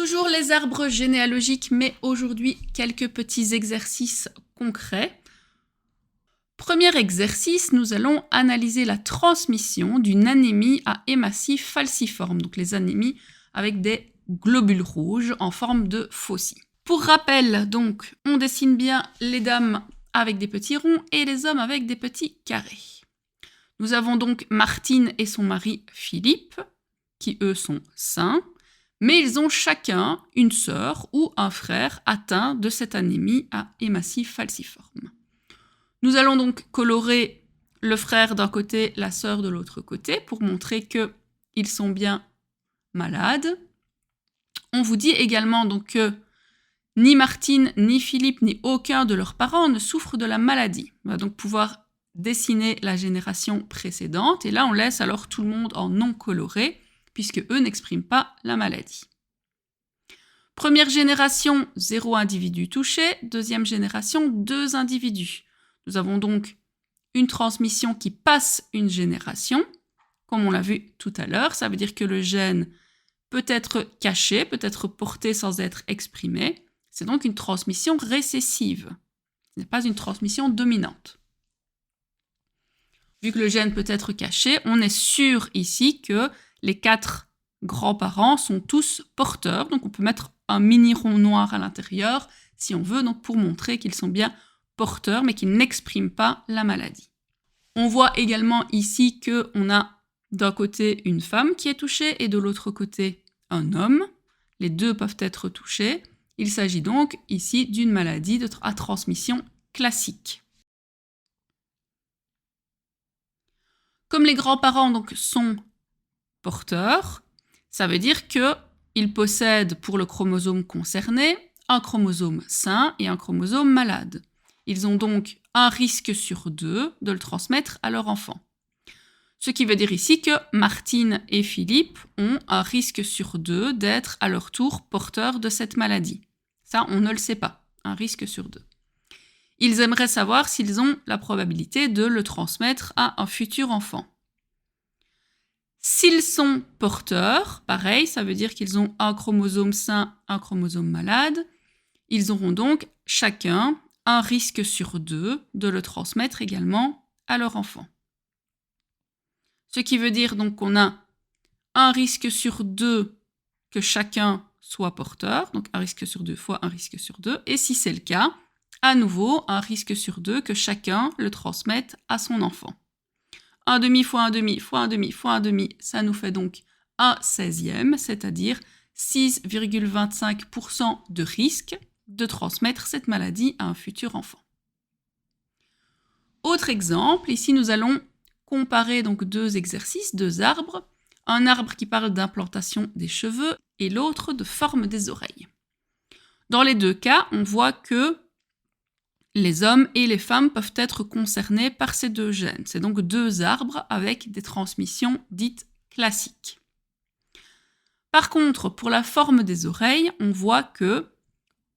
Toujours les arbres généalogiques, mais aujourd'hui quelques petits exercices concrets. Premier exercice, nous allons analyser la transmission d'une anémie à hématie falciforme, donc les anémies avec des globules rouges en forme de faucille. Pour rappel, donc, on dessine bien les dames avec des petits ronds et les hommes avec des petits carrés. Nous avons donc Martine et son mari Philippe, qui eux sont sains, mais ils ont chacun une sœur ou un frère atteint de cette anémie à hématie falciforme. Nous allons donc colorer le frère d'un côté, la sœur de l'autre côté, pour montrer qu'ils sont bien malades. On vous dit également donc que ni Martine, ni Philippe, ni aucun de leurs parents ne souffrent de la maladie. On va donc pouvoir dessiner la génération précédente, et là on laisse alors tout le monde en non coloré, puisque eux n'expriment pas la maladie. Première génération, 0 individu touché. Deuxième génération, 2 individus. Nous avons donc une transmission qui passe une génération. Comme on l'a vu tout à l'heure, ça veut dire que le gène peut être caché, peut être porté sans être exprimé. C'est donc une transmission récessive. Ce n'est pas une transmission dominante. Vu que le gène peut être caché, on est sûr ici que les 4 grands-parents sont tous porteurs. Donc on peut mettre un mini rond noir à l'intérieur si on veut, donc pour montrer qu'ils sont bien porteurs, mais qu'ils n'expriment pas la maladie. On voit également ici qu'on a d'un côté une femme qui est touchée et de l'autre côté un homme. Les deux peuvent être touchés. Il s'agit donc ici d'une maladie à transmission classique. Comme les grands-parents donc sont porteurs, ça veut dire qu'ils possèdent pour le chromosome concerné un chromosome sain et un chromosome malade. Ils ont donc un risque sur 2 de le transmettre à leur enfant. Ce qui veut dire ici que Martine et Philippe ont un risque sur 2 d'être à leur tour porteurs de cette maladie. Ça, on ne le sait pas, un risque sur 2. Ils aimeraient savoir s'ils ont la probabilité de le transmettre à un futur enfant. S'ils sont porteurs, pareil, ça veut dire qu'ils ont un chromosome sain, un chromosome malade. Ils auront donc chacun un risque sur 2 de le transmettre également à leur enfant. Ce qui veut dire donc qu'on a un risque sur 2 que chacun soit porteur, donc un risque sur 2 fois un risque sur 2, et si c'est le cas, à nouveau un risque sur 2 que chacun le transmette à son enfant. 1 demi fois 1 demi fois 1 demi fois 1 demi, ça nous fait donc un 16e, c'est-à-dire 6,25% de risque de transmettre cette maladie à un futur enfant. Autre exemple, ici nous allons comparer donc 2 exercices, 2 arbres, un arbre qui parle d'implantation des cheveux et l'autre de forme des oreilles. Dans les 2 cas, on voit que les hommes et les femmes peuvent être concernés par ces 2 gènes. C'est donc 2 arbres avec des transmissions dites classiques. Par contre, pour la forme des oreilles, on voit que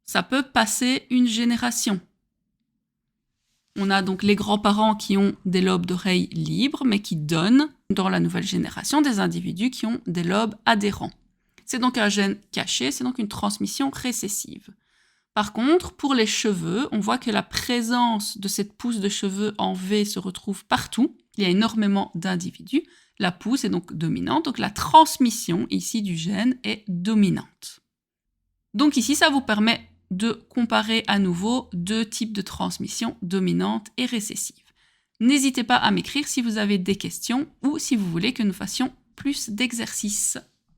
ça peut passer une génération. On a donc les grands-parents qui ont des lobes d'oreilles libres, mais qui donnent, dans la nouvelle génération, des individus qui ont des lobes adhérents. C'est donc un gène caché, c'est donc une transmission récessive. Par contre, pour les cheveux, on voit que la présence de cette pousse de cheveux en V se retrouve partout. Il y a énormément d'individus. La pousse est donc dominante, donc la transmission ici du gène est dominante. Donc ici, ça vous permet de comparer à nouveau 2 types de transmission, dominante et récessive. N'hésitez pas à m'écrire si vous avez des questions ou si vous voulez que nous fassions plus d'exercices.